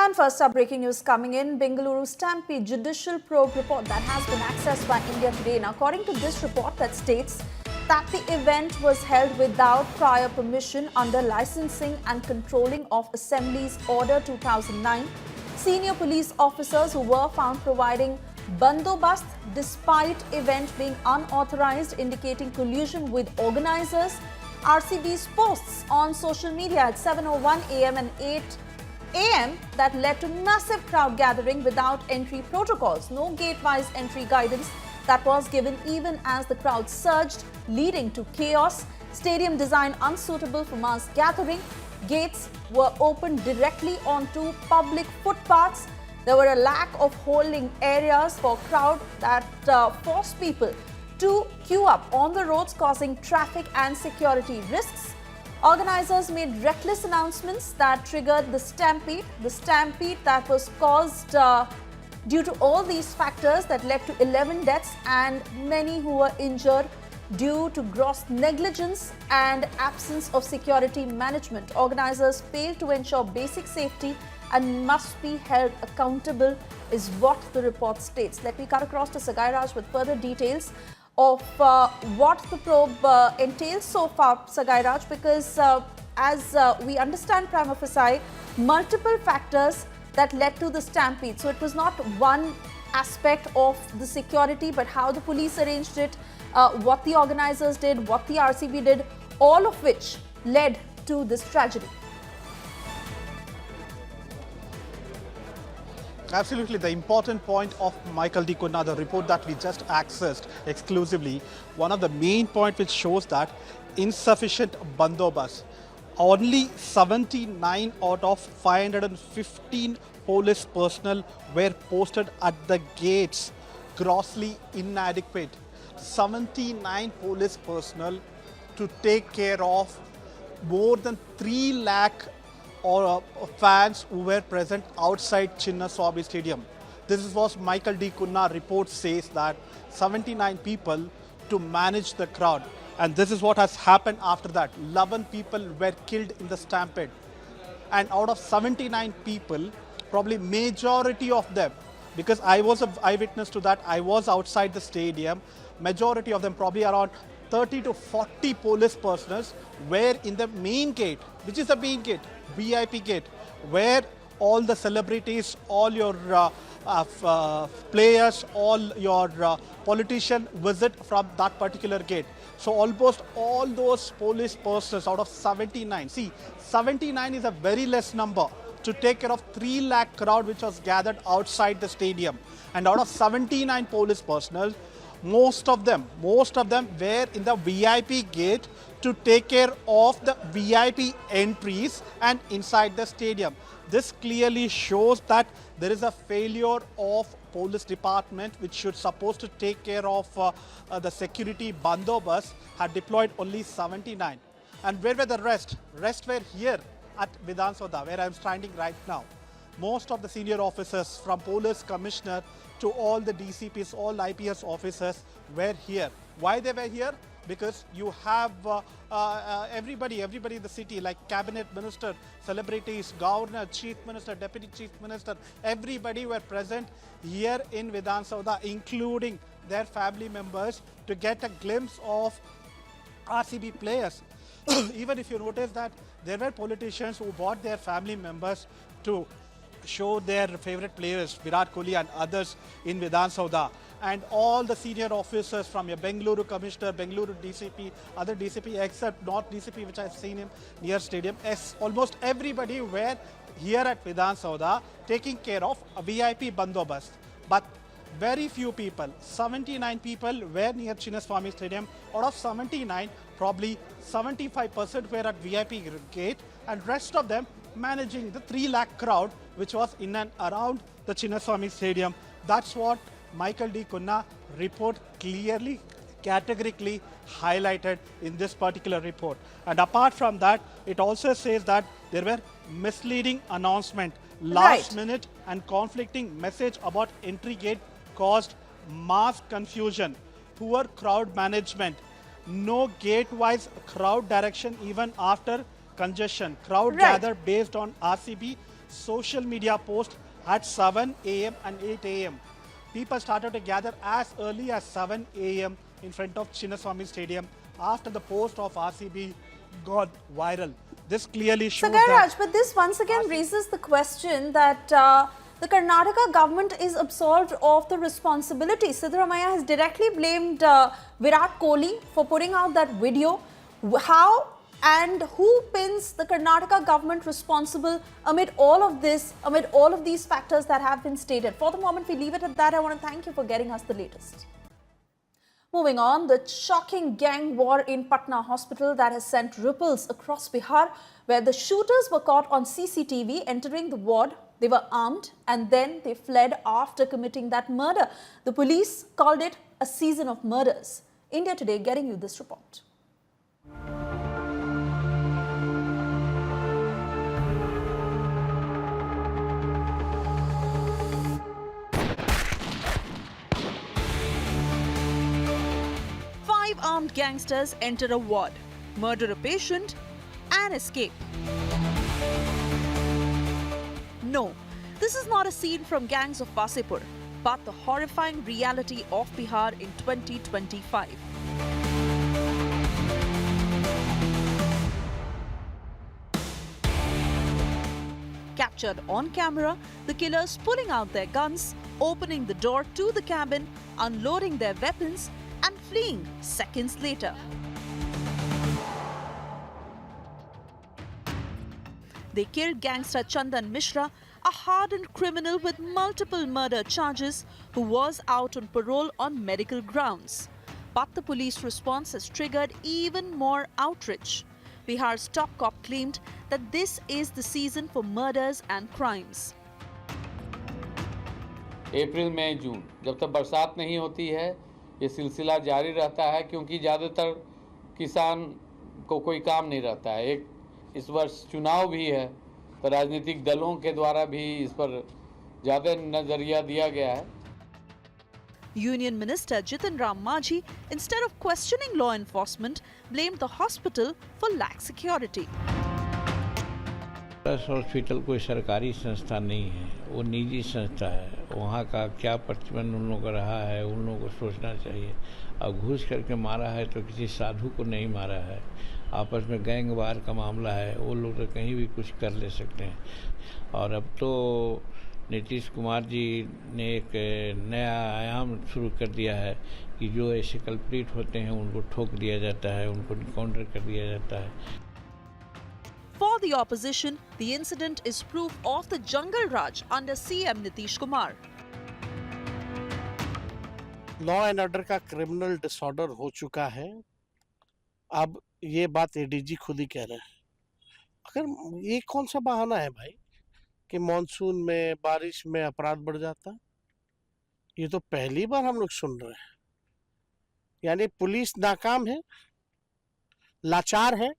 And first up, breaking news coming in. Bengaluru stampede judicial probe report that has been accessed by India Today. And according to this report that states that the event was held without prior permission under Licensing and Controlling of Assemblies Order 2009. Senior police officers who were found providing bandobast despite event being unauthorized, indicating collusion with organisers. RCB's posts on social media at 7:01 a.m. and 8 a.m. that led to massive crowd gathering without entry protocols. No gate-wise entry guidance that was given even as the crowd surged, leading to chaos. Stadium design unsuitable for mass gathering. Gates were opened directly onto public footpaths. There were a lack of holding areas for crowd that forced people to queue up on the roads, causing traffic and security risks. Organisers made reckless announcements that triggered the stampede that was caused due to all these factors that led to 11 deaths and many who were injured due to gross negligence and absence of security management. Organisers failed to ensure basic safety and must be held accountable, is what the report states. Let me cut across to Sagai Raj with further details of what the probe entails so far, Sagai Raj, because as we understand prima facie, multiple factors that led to the stampede. So it was not one aspect of the security, but how the police arranged it, what the organisers did, what the RCB did, all of which led to this tragedy. Absolutely. The important point of Michael D. Kunna, the report that we just accessed exclusively, one of the main points which shows that insufficient bandobast. Only 79 out of 515 police personnel were posted at the gates, grossly inadequate. 79 police personnel to take care of more than 3 lakh fans who were present outside Chinnaswamy Stadium. This is what Michael D. Kunna report says, that 79 people to manage the crowd. And this is what has happened after that. 11 people were killed in the stampede. And out of 79 people, probably majority of them, because I was an eyewitness to that, I was outside the stadium, majority of them, probably around 30 to 40 police personnel were in the main gate, which is the main gate, VIP gate, where all the celebrities, all your players, all your politicians visit from that particular gate. So almost all those police personnel out of 79, see, 79 is a very less number to take care of 3 lakh crowd which was gathered outside the stadium. And out of 79 police personnel, most of them were in the VIP gate to take care of the VIP entries and inside the stadium. This clearly shows that there is a failure of police department which should supposed to take care of the security bandobast, had deployed only 79. And where were the rest? Rest were here at Vidhan Sabha, where I am standing right now. Most of the senior officers, from police commissioner to all the DCPs, all IPS officers were here. Why they were here? Because you have everybody in the city, like cabinet minister, celebrities, governor, chief minister, deputy chief minister, everybody were present here in Vidhan Sabha, including their family members, to get a glimpse of RCB players. Even if you notice that there were politicians who brought their family members to show their favorite players, Virat Kohli and others, in Vidhan Sabha. And all the senior officers from your Bengaluru Commissioner, Bengaluru DCP, other DCP except North DCP, which I've seen him near stadium, almost everybody were here at Vidhan Sabha taking care of a VIP bandobast. But very few people, 79 people were near Chinnaswamy Stadium. Out of 79, probably 75% were at VIP gate, and rest of them managing the 3 lakh crowd which was in and around the Chinnaswamy Stadium. That's what Michael D. Kunna report clearly, categorically highlighted in this particular report. And apart from that, it also says that there were misleading announcement, last minute and conflicting message about entry gate caused mass confusion, poor crowd management, no gate-wise crowd direction even after congestion, crowd gathered based on RCB social media post at 7 a.m. and 8 a.m. People started to gather as early as 7 a.m. in front of Chinnaswamy Stadium after the post of RCB got viral. This clearly shows Jungle Raj, that... but this once again raises the question that the Karnataka government is absolved of the responsibility. Siddaramaiah has directly blamed Virat Kohli for putting out that video. How and who pins the Karnataka government responsible amid all of this, amid all of these factors that have been stated? For the moment, we leave it at that. I want to thank you for getting us the latest. Moving on, the shocking gang war in Patna hospital that has sent ripples across Bihar, where the shooters were caught on CCTV entering the ward. They were armed and then they fled after committing that murder. The police called it a season of murders. India Today getting you this report. Armed gangsters enter a ward, murder a patient and escape. No, this is not a scene from gangs of Wasipur, but the horrifying reality of Bihar in 2025. Captured on camera, the killers pulling out their guns, opening the door to the cabin, unloading their weapons and fleeing seconds later. They killed gangster Chandan Mishra, a hardened criminal with multiple murder charges who was out on parole on medical grounds. But the police response has triggered even more outrage. Bihar's top cop claimed that this is the season for murders and crimes. अप्रैल मई जून जब तक बरसात नहीं होती है ये सिलसिला जारी रहता है क्योंकि ज़्यादातर किसान को कोई काम नहीं रहता है। एक इस वर्ष चुनाव भी है तो राजनीतिक दलों के द्वारा भी इस पर ज़्यादा नजरिया दिया गया है। Union Minister Chandan Mishra, instead of questioning law enforcement, blamed the hospital for lax security. Hospital कोई सरकारी संस्था नहीं है, वो निजी संस्था है। वहाँ का क्या प्रतिबंध उन लोगों का रहा है उन लोगों को सोचना चाहिए। अब घुस करके मारा है तो किसी साधु को नहीं मारा है, आपस में गैंग वार का मामला है, वो लोग तो कहीं भी कुछ कर ले सकते हैं। और अब तो नीतीश कुमार जी ने एक नया आयाम शुरू कर दिया है कि जो ऐसे कल्प्रिट होते हैं उनको ठोक दिया जाता है, उनको काउंटर कर दिया जाता है। For the opposition, the incident is proof of the Jungle Raj under CM Nitish Kumar. Law and order का क्रिमिनल डिसऑर्डर हो चुका है। अब ये बात एडीजी खुद ही कह रहे हैं। अगर ये कौन सा बहाना है भाई कि मॉनसून में बारिश में अपराध बढ़ जाता है? ये तो पहली बार हम लोग सुन रहे हैं। यानी पुलिस नाकाम है, लाचार है।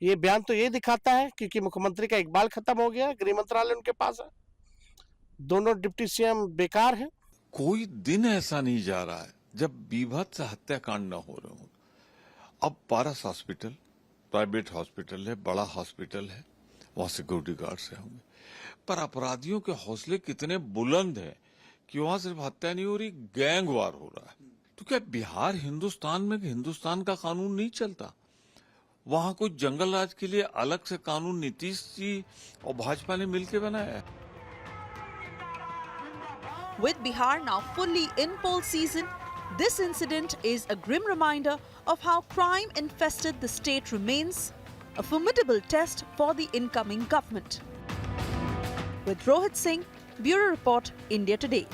ये बयान तो ये दिखाता है क्योंकि मुख्यमंत्री का इकबाल खत्म हो गया, गृह मंत्रालय उनके पास है, दोनों डिप्टी सीएम बेकार है। कोई दिन ऐसा नहीं जा रहा है जब बीभत्स हत्याकांड न हो रहे हो। अब पारस हॉस्पिटल प्राइवेट हॉस्पिटल है, बड़ा हॉस्पिटल है, वहां सिक्योरिटी गार्ड से होंगे, पर अपराधियों के हौसले कितने बुलंद हैं कि वहां सिर्फ हत्या नहीं हो रही, गैंग वार हो रहा है। तो क्या बिहार हिंदुस्तान में हिंदुस्तान का कानून नहीं चलता? वहां कोई जंगल राज के लिए अलग से कानून नीतीश जी और भाजपा ने मिलकर बनाया है। With Bihar now fully in poll season, this incident is a grim reminder of how crime-infested the state remains, a formidable test for the incoming government. With Rohit Singh, Bureau Report, India Today.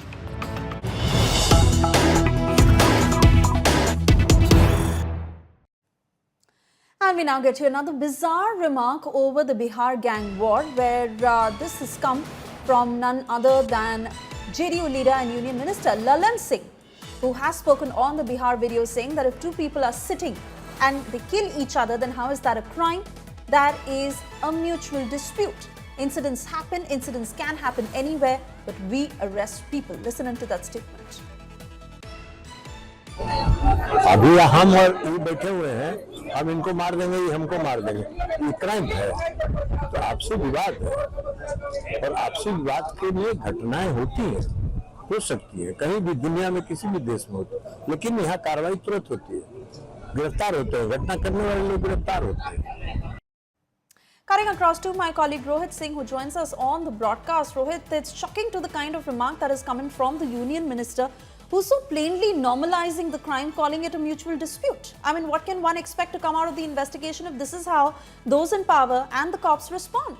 And we now get to another bizarre remark over the Bihar gang war, where this has come from none other than JDU leader and Union Minister Lallan Singh, who has spoken on the Bihar video saying that if two people are sitting and they kill each other, then how is that a crime? That is a mutual dispute. Incidents happen, incidents can happen anywhere, but we arrest people. Listen into that statement. अभी हम और ये बैठे हुए हैं, हम इनको मार देंगे, ये हमको मार देंगे, ये क्राइम है। तो आपसी विवाद है, और आपसी विवाद के लिए घटनाएं होती हैं, हो सकती है कहीं भी दुनिया में किसी भी देश में होती है, लेकिन यहाँ कार्रवाई तुरंत होती है, गिरफ्तार होते हैं, घटना करने वाले लोग गिरफ्तार होते हैं। Cutting across to my colleague Rohit Singh, who joins us on the broadcast. Rohit, it's shocking to the kind of remark that is coming from the Union Minister, who's so plainly normalizing the crime, calling it a mutual dispute. I mean, what can one expect to come out of the investigation if this is how those in power and the cops respond?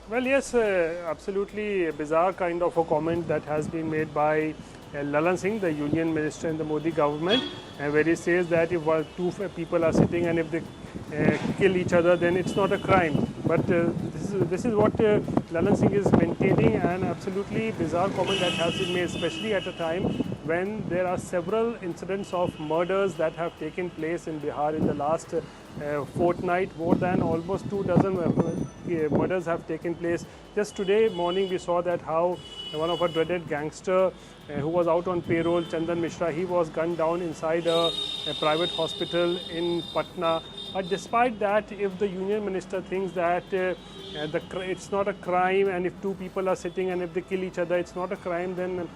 Well, yes, absolutely a bizarre kind of a comment that has been made by Lallan Singh, the Union Minister in the Modi government, where he says that if two people are sitting and if they kill each other, then it's not a crime. But this is what Lallan Singh is maintaining, an absolutely bizarre comment that has been made, especially at a time when there are several incidents of murders that have taken place in Bihar in the last fortnight. More than almost 24 murders have taken place. Just today morning we saw that how one of our dreaded gangster who was out on payroll, Chandan Mishra, he was gunned down inside a private hospital in Patna. But despite that, if the Union Minister thinks that it's not a crime, and if two people are sitting and if they kill each other, it's not a crime, then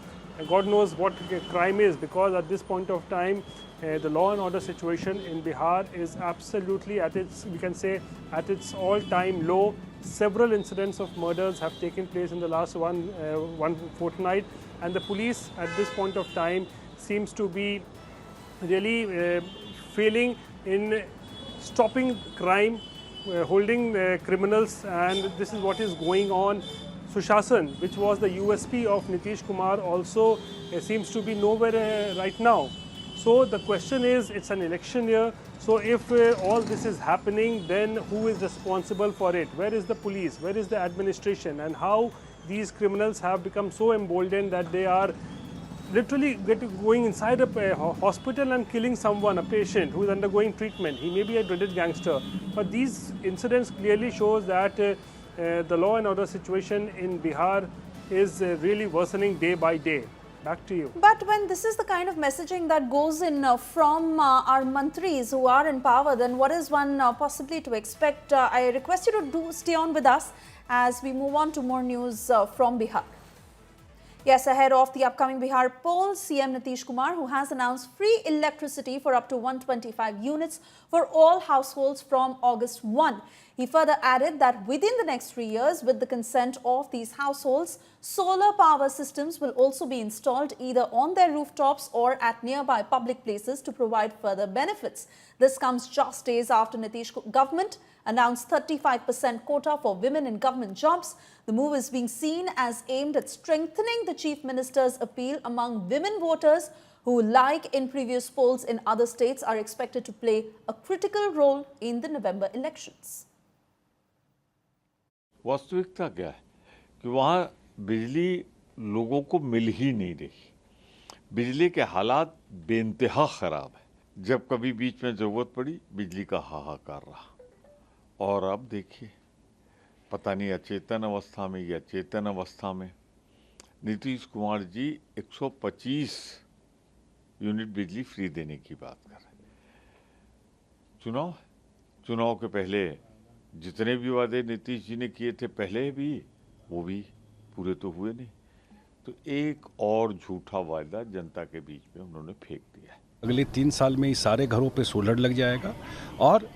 God knows what crime is, because at this point of time, the law and order situation in Bihar is absolutely at its, we can say, at its all-time low. Several incidents of murders have taken place in the last one fortnight, and the police at this point of time seems to be really failing in stopping crime, holding criminals, and this is what is going on. Sushashan, which was the USP of Nitish Kumar, also seems to be nowhere right now. So the question is, it's an election year, so if all this is happening, then who is responsible for it? Where is the police? Where is the administration? And how these criminals have become so emboldened that they are literally going inside a hospital and killing someone, a patient who is undergoing treatment. He may be a dreaded gangster, but these incidents clearly shows that the law and order situation in Bihar is really worsening day by day. Back to you. But when this is the kind of messaging that goes in from our mantris who are in power, then what is one possibly to expect? I request you to stay on with us as we move on to more news from Bihar. Yes, ahead of the upcoming Bihar polls, CM Nitish Kumar, who has announced free electricity for up to 125 units for all households from August 1. He further added that within the next 3 years, with the consent of these households, solar power systems will also be installed either on their rooftops or at nearby public places to provide further benefits. This comes just days after Nitish government announced 35% quota for women in government jobs. The move is being seen as aimed at strengthening the Chief Minister's appeal among women voters who, like in previous polls in other states, are expected to play a critical role in the November elections. वास्तविकता क्या है कि वहाँ बिजली लोगों को मिल ही नहीं रही। बिजली के हालात बेइंतहा खराब है। जब कभी बीच में जरूरत पड़ी, बिजली का हाहाकार रहा। और अब देखिए, पता नहीं अचेतन अवस्था में या चेतन अवस्था में नीतीश कुमार जी 125 यूनिट बिजली फ्री देने की बात कर रहे हैं। चुनाव के पहले जितने भी वादे नीतीश जी ने किए थे पहले भी, वो भी पूरे तो हुए नहीं। तो एक और झूठा वादा जनता के बीच में उन्होंने फेंक दिया। अगले 3 साल में ही सारे घरों पे सोलर लग जाएगा और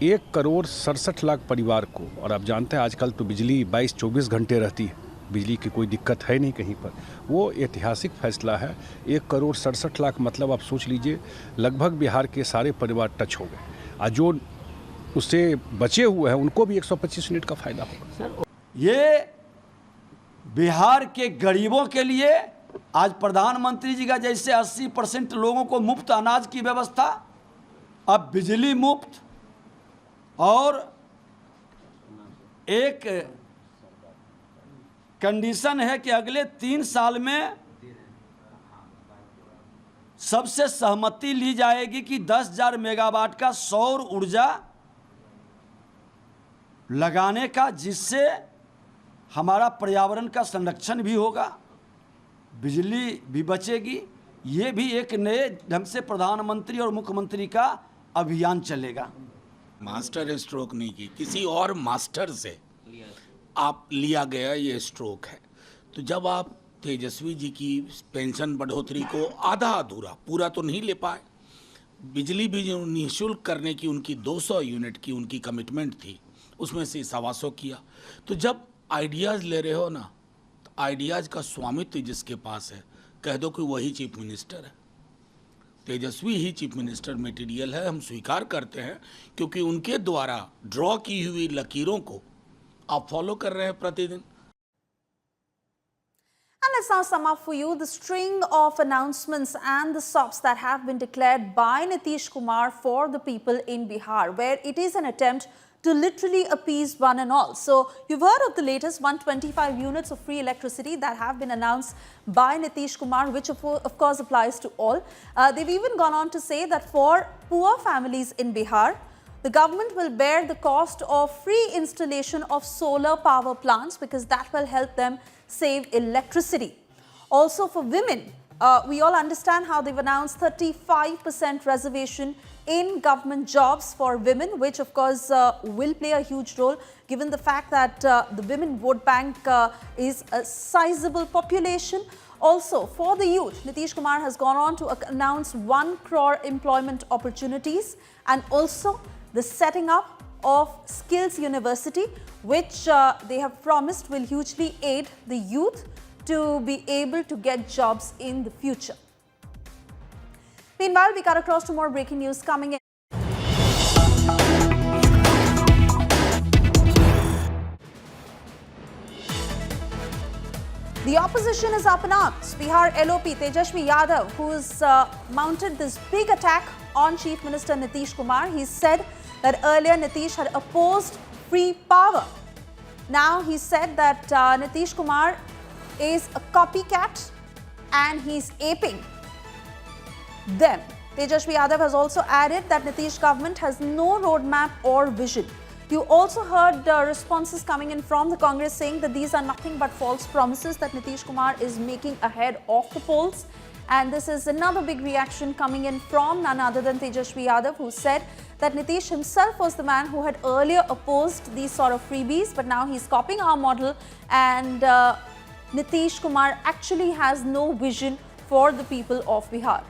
1,67,00,000 परिवार को, और आप जानते हैं आजकल तो बिजली 22-24 घंटे रहती है, बिजली की कोई दिक्कत है नहीं कहीं पर। वो ऐतिहासिक फैसला है। 1,67,00,000 मतलब आप सोच लीजिए लगभग बिहार के सारे परिवार टच हो गए, और जो उससे बचे हुए हैं उनको भी 125 यूनिट का फायदा होगा। ये बिहार के गरीबों के लिए आज प्रधानमंत्री जी का जैसे 80% लोगों को मुफ्त अनाज की व्यवस्था, अब बिजली मुफ्त, और एक कंडीशन है कि अगले 3 साल में सबसे सहमति ली जाएगी कि 10,000 मेगावाट का सौर ऊर्जा लगाने का, जिससे हमारा पर्यावरण का संरक्षण भी होगा, बिजली भी बचेगी। ये भी एक नए ढंग से प्रधानमंत्री और मुख्यमंत्री का अभियान चलेगा। मास्टर स्ट्रोक नहीं की, किसी और मास्टर से आप लिया गया ये स्ट्रोक है। तो जब आप तेजस्वी जी की पेंशन बढ़ोतरी को आधा अधूरा, पूरा तो नहीं ले पाए, बिजली भी जो निःशुल्क करने की उनकी 200 यूनिट की उनकी कमिटमेंट थी, उसमें से 125 किया। तो जब आइडियाज़ ले रहे हो ना, तो आइडियाज़ का स्वामित्व जिसके पास है, कह दो कि वही चीफ मिनिस्टर है। तेजस्वी ही चीफ मिनिस्टर मटेरियल है, हम स्वीकार करते हैं, क्योंकि उनके द्वारा ड्रॉ की हुई लकीरों को आप फॉलो कर रहे हैं प्रतिदिन। And let's now sum up for you the string of announcements and the SOPs that have been declared by Nitish Kumar for the people in Bihar, where it is an attempt to literally appease one and all. So you've heard of the latest 125 units of free electricity that have been announced by Nitish Kumar, which of course applies to all. They've even gone on to say that for poor families in Bihar, the government will bear the cost of free installation of solar power plants because that will help them save electricity. Also for women, we all understand how they've announced 35% reservation in government jobs for women, which of course will play a huge role given the fact that the women vote bank is a sizable population. Also for the youth, Nitish Kumar has gone on to announce 1 crore employment opportunities and also the setting up of Skills University, which they have promised will hugely aid the youth to be able to get jobs in the future. Meanwhile, we cut across to more breaking news coming in. The opposition is up in arms. Bihar LOP Tejashwi Yadav, who's mounted this big attack on Chief Minister Nitish Kumar. He said that earlier Nitish had opposed free power. Now he said that Nitish Kumar is a copycat and he's aping them. Tejashwi Yadav has also added that Nitish government has no roadmap or vision. You also heard responses coming in from the Congress saying that these are nothing but false promises that Nitish Kumar is making ahead of the polls. And this is another big reaction coming in from none other than Tejashwi Yadav, who said that Nitish himself was the man who had earlier opposed these sort of freebies, but now he's copying our model, and Nitish Kumar actually has no vision for the people of Bihar.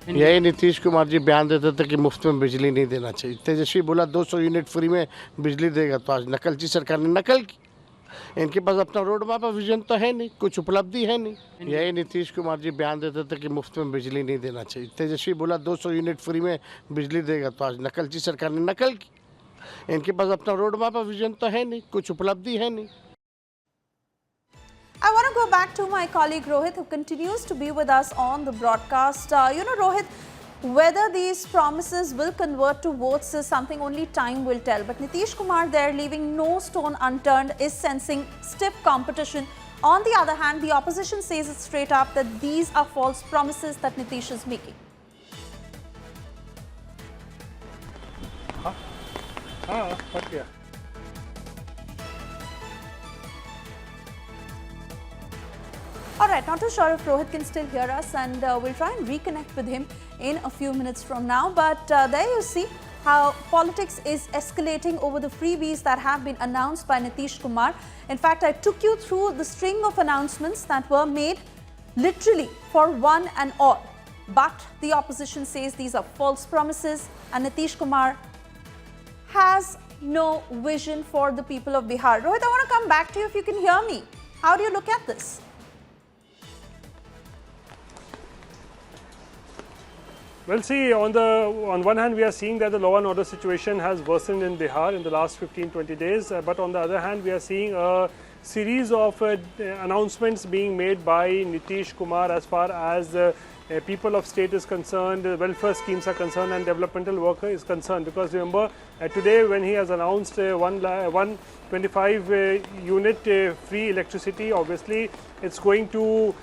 यही नीतीश कुमार जी बयान देते थे कि मुफ्त में बिजली नहीं देना चाहिए। तेजस्वी बोला 200 यूनिट फ्री में बिजली देगा, तो आज नकलची सरकार ने नकल की। इनके पास अपना रोड मैप विजन तो है नहीं, कुछ उपलब्धि है नहीं। यही नीतीश कुमार जी बयान देते थे कि मुफ्त में बिजली नहीं देना चाहिए। तेजस्वी बोला 200 यूनिट फ्री में बिजली देगा, तो आज नकलची सरकार ने नकल की। इनके पास अपना रोड मैप विजन तो है नहीं, कुछ उपलब्धि है नहीं। I want to go back to my colleague Rohit, who continues to be with us on the broadcast. Rohit, whether these promises will convert to votes is something only time will tell. But Nitish Kumar there, leaving no stone unturned, is sensing stiff competition. On the other hand, the opposition says it straight up that these are false promises that Nitish is making. Alright, not too sure if Rohit can still hear us, and we'll try and reconnect with him in a few minutes from now. But there you see how politics is escalating over the freebies that have been announced by Nitish Kumar. In fact, I took you through the string of announcements that were made literally for one and all. But the opposition says these are false promises, and Nitish Kumar has no vision for the people of Bihar. Rohit, I want to come back to you if you can hear me. How do you look at this? Well, see, on one hand, we are seeing that the law and order situation has worsened in Bihar in the last 15-20 days. But on the other hand, we are seeing a series of announcements being made by Nitish Kumar as far as people of state is concerned, welfare schemes are concerned, and developmental work is concerned. Because remember, today when he has announced 125 unit free electricity, obviously it's going to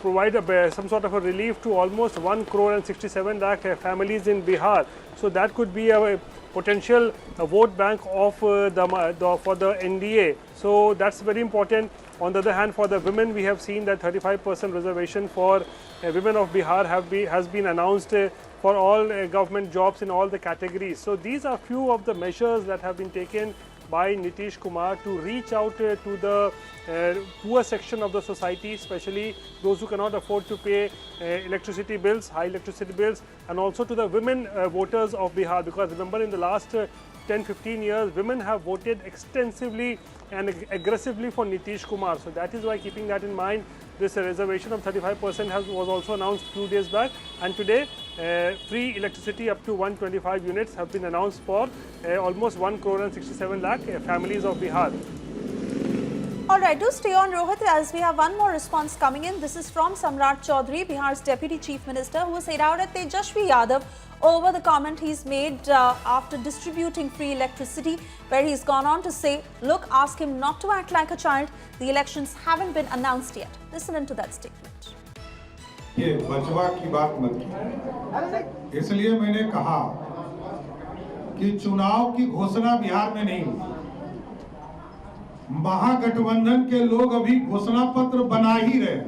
provide some sort of a relief to almost 1 crore and 67 lakh families in Bihar. So that could be a potential vote bank of for the NDA. So that's very important. On the other hand, for the women, we have seen that 35% reservation for women of Bihar has been announced for all government jobs in all the categories. So these are few of the measures that have been taken by Nitish Kumar to reach out to the poor section of the society, especially those who cannot afford to pay electricity bills, high electricity bills, and also to the women voters of Bihar. Because remember, in the last 10-15 years, women have voted extensively and aggressively for Nitish Kumar. So that is why, keeping that in mind, this reservation of 35% was also announced a few days back, and today free electricity up to 125 units have been announced for almost 1 crore and 67 lakh families of Bihar. Alright, do stay on, Rohit, as we have one more response coming in. This is from Samrat Chaudhary, Bihar's Deputy Chief Minister, who has said out at Tejashwi Yadav over the comment he's made after distributing free electricity, where he's gone on to say, look, ask him not to act like a child. The elections haven't been announced yet. Listen into that statement. ये बचवा की बात मत कीजिए, इसलिए मैंने कहा कि चुनाव की घोषणा बिहार में नहीं हुई। महागठबंधन के लोग अभी घोषणा पत्र बना ही रहे।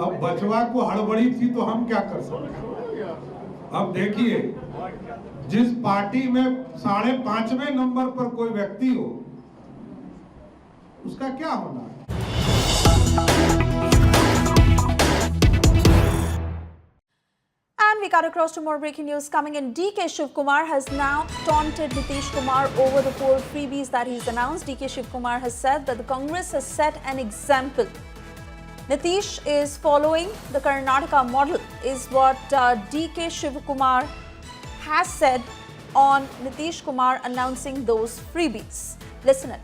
अब बचवा को हड़बड़ी थी तो हम क्या कर सकते। अब देखिए, जिस पार्टी में 5.5वें नंबर पर कोई व्यक्ति हो, उसका क्या होना है। And we got across to more breaking news coming in. DK Shiv Kumar has now taunted Nitish Kumar over the 4 freebies that he's announced. DK Shiv Kumar has said that the Congress has set an example. Nitish is following the Karnataka model, is what DK Shiv Kumar has said on Nitish Kumar announcing those freebies. Listen it.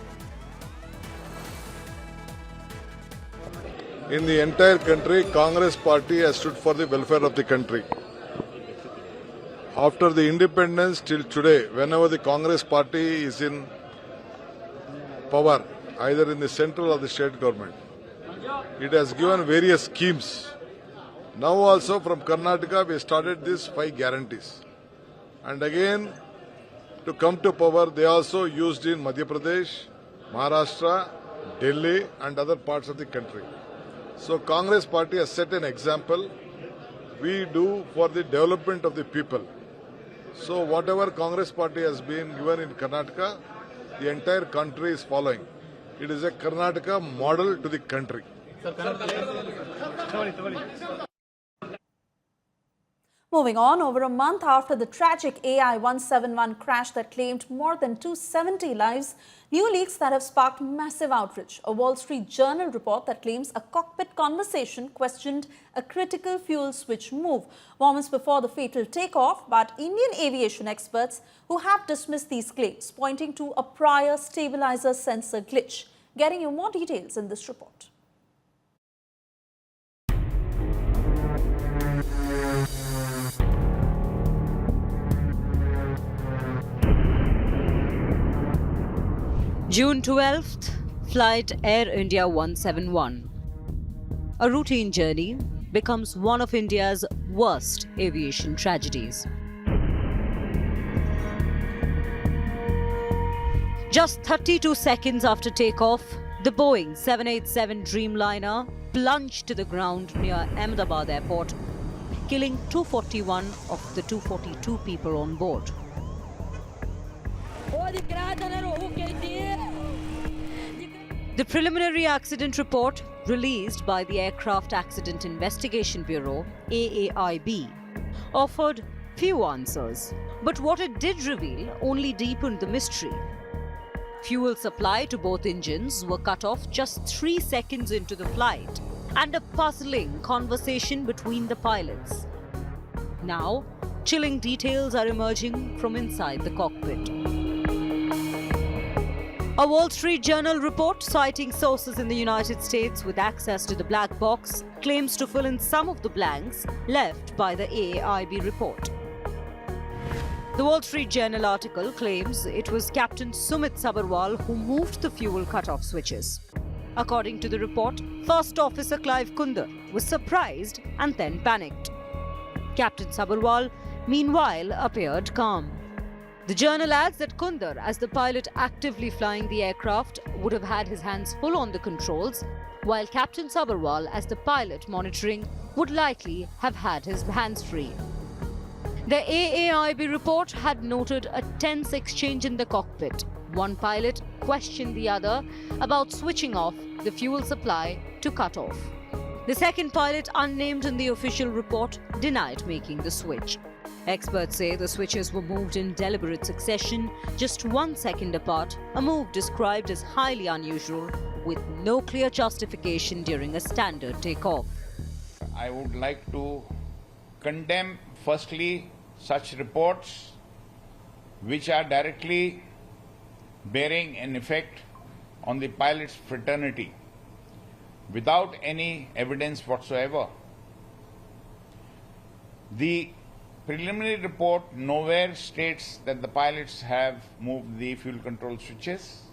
In the entire country, Congress party has stood for the welfare of the country. After the independence till today, whenever the Congress party is in power, either in the central or the state government, it has given various schemes. Now also from Karnataka, we started these 5 guarantees. And again, to come to power, they also used in Madhya Pradesh, Maharashtra, Delhi and other parts of the country. So Congress party has set an example. We do for the development of the people. So whatever Congress party has been given in Karnataka, the entire country is following. It is a Karnataka model to the country. Moving on, over a month after the tragic AI-171 crash that claimed more than 270 lives, new leaks that have sparked massive outrage. A Wall Street Journal report that claims a cockpit conversation questioned a critical fuel switch move moments before the fatal takeoff, but Indian aviation experts who have dismissed these claims, pointing to a prior stabilizer sensor glitch. Getting you more details in this report. June 12th, flight Air India 171. A routine journey becomes one of India's worst aviation tragedies. Just 32 seconds after takeoff, the Boeing 787 Dreamliner plunged to the ground near Ahmedabad airport, killing 241 of the 242 people on board. The preliminary accident report released by the Aircraft Accident Investigation Bureau, AAIB, offered few answers, but what it did reveal only deepened the mystery. Fuel supply to both engines were cut off just 3 seconds into the flight, and a puzzling conversation between the pilots. Now, chilling details are emerging from inside the cockpit. A Wall Street Journal report citing sources in the United States with access to the black box claims to fill in some of the blanks left by the AAIB report. The Wall Street Journal article claims it was Captain Sumit Sabharwal who moved the fuel cutoff switches. According to the report, First Officer Clive Kunder was surprised and then panicked. Captain Sabharwal, meanwhile, appeared calm. The journal adds that Kundar, as the pilot actively flying the aircraft, would have had his hands full on the controls, while Captain Sabharwal, as the pilot monitoring, would likely have had his hands free. The AAIB report had noted a tense exchange in the cockpit. One pilot questioned the other about switching off the fuel supply to cut off. The second pilot, unnamed in the official report, denied making the switch. Experts say the switches were moved in deliberate succession, just 1 second apart, a move described as highly unusual, with no clear justification during a standard takeoff. I would like to condemn, firstly, such reports which are directly bearing an effect on the pilots' fraternity without any evidence whatsoever. The preliminary report nowhere states that the pilots have moved the fuel control switches,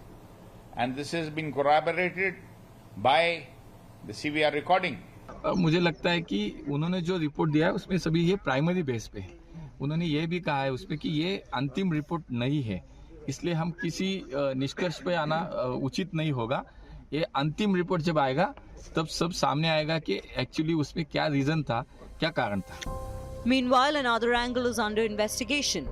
and this has been corroborated by the CVR recording. मुझे लगता है कि उन्होंने जो report दिया है उसमें सभी ये प्राइमरी बेस पे है। उन्होंने ये भी कहा है उसमें कि ये अंतिम रिपोर्ट नहीं है, इसलिए हम किसी निष्कर्ष पे आना उचित नहीं होगा। ये अंतिम रिपोर्ट जब आएगा तब सब सामने आएगा कि एक्चुअली उसमें क्या रीजन था, क्या कारण था। Meanwhile, another angle is under investigation.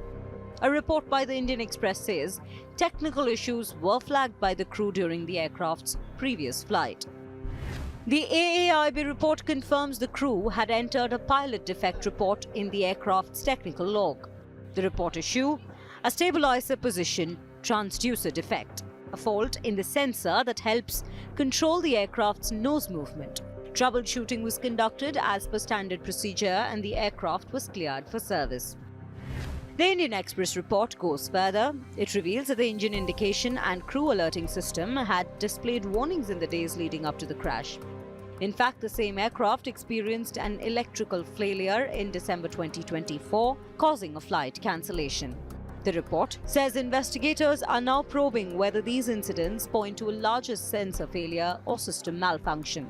A report by the Indian Express says technical issues were flagged by the crew during the aircraft's previous flight. The AAIB report confirms the crew had entered a pilot defect report in the aircraft's technical log. The report issue: a stabilizer position transducer defect, a fault in the sensor that helps control the aircraft's nose movement. Troubleshooting was conducted as per standard procedure and the aircraft was cleared for service. The Indian Express report goes further. It reveals that the engine indication and crew alerting system had displayed warnings in the days leading up to the crash. In fact, the same aircraft experienced an electrical failure in December 2024, causing a flight cancellation. The report says investigators are now probing whether these incidents point to a larger sensor failure or system malfunction.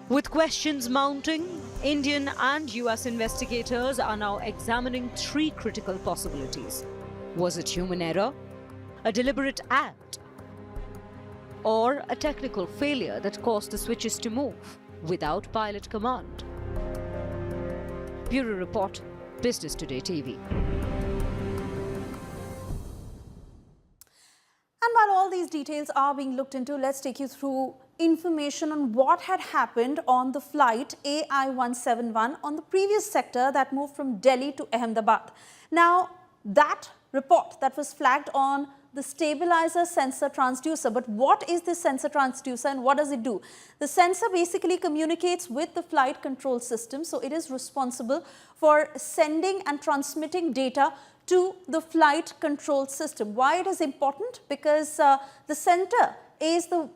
With questions mounting, Indian and US investigators are now examining three critical possibilities. Was it human error, a deliberate act, or a technical failure that caused the switches to move without pilot command? Bureau Report, Business Today TV. And while all these details are being looked into, let's take you through information on what had happened on the flight AI-171 on the previous sector that moved from Delhi to Ahmedabad. Now, that report that was flagged on the stabilizer sensor transducer. But what is this sensor transducer and what does it do? The sensor basically communicates with the flight control system. So it is responsible for sending and transmitting data to the flight control system. Why it is important? Because the center is the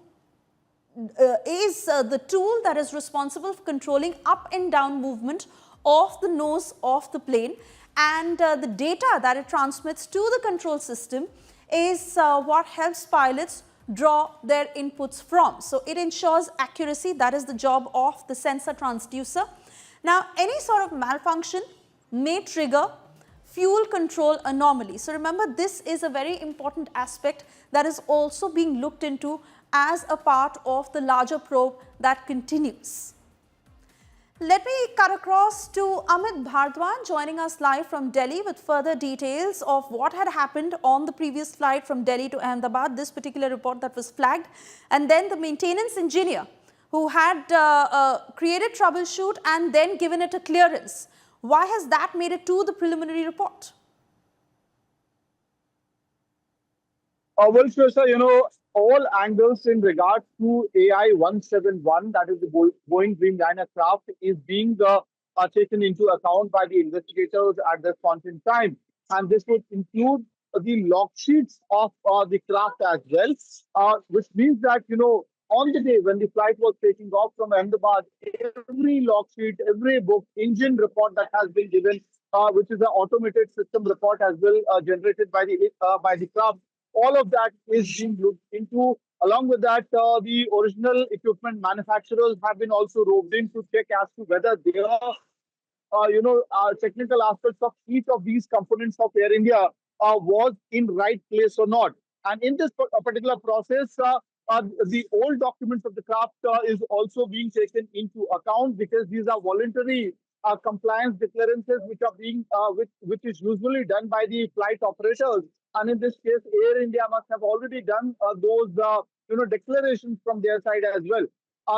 tool that is responsible for controlling up and down movement of the nose of the plane, and the data that it transmits to the control system is what helps pilots draw their inputs from. So it ensures accuracy. That is the job of the sensor transducer. Now, any sort of malfunction may trigger fuel control anomaly. So remember, this is a very important aspect that is also being looked into as a part of the larger probe that continues. Let me cut across to Amit Bhardwaj joining us live from Delhi with further details of what had happened on the previous flight from Delhi to Ahmedabad, this particular report that was flagged, and then the maintenance engineer who had created troubleshoot and then given it a clearance. Why has that made it to the preliminary report? Well, Shweta, all angles in regards to AI-171, that is the Boeing Dreamliner craft, is being taken into account by the investigators at this point in time. And this would include the log sheets of the craft as well, which means that, on the day when the flight was taking off from Ahmedabad, every log sheet, every book, engine report that has been given, which is an automated system report as well generated by the craft, all of that is being looked into. Along with that, the original equipment manufacturers have been also roped in to check as to whether their, technical aspects of each of these components of Air India was in right place or not. And in this particular process, the old documents of the craft is also being taken into account, because these are voluntary compliance declarances which are being which is usually done by the flight operators. And in this case, Air India must have already done those declarations from their side as well.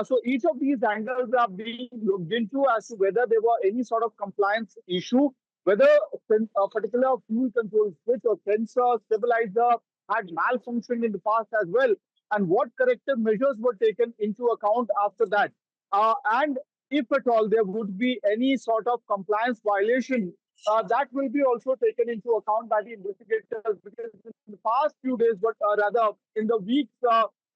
So each of these angles are being looked into as to whether there were any sort of compliance issue, whether a particular fuel control switch or sensor stabilizer had malfunctioned in the past as well, and what corrective measures were taken into account after that. And if at all there would be any sort of compliance violation, that will be also taken into account by the investigators, because in the past few days, but rather in the weeks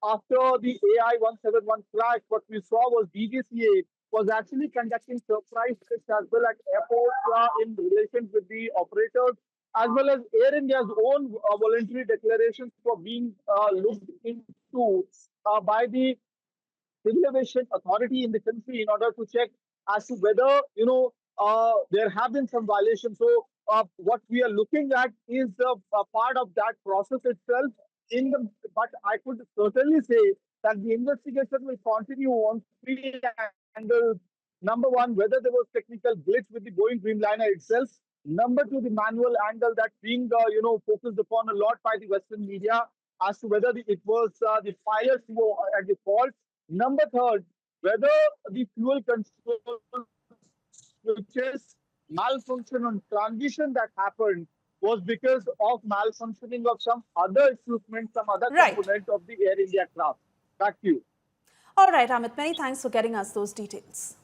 after the AI-171 crash, what we saw was DGCA was actually conducting surprise checks as well at airports in relation with the operators, as well as Air India's own voluntary declarations were being looked into by the Civil Aviation Authority in the country in order to check as to whether, there have been some violations. So what we are looking at is a part of that process itself. But I could certainly say that the investigation will continue on three angles. Number one, whether there was technical glitch with the Boeing Dreamliner itself. Number two, the manual angle that's being focused upon a lot by the Western media as to whether it was the pilots who were at the fault. Number third, whether the fuel control switches malfunction on transition that happened was because of malfunctioning of some other equipment, some other component of the Air India craft. Back to you. All right, Amit, many thanks for getting us those details.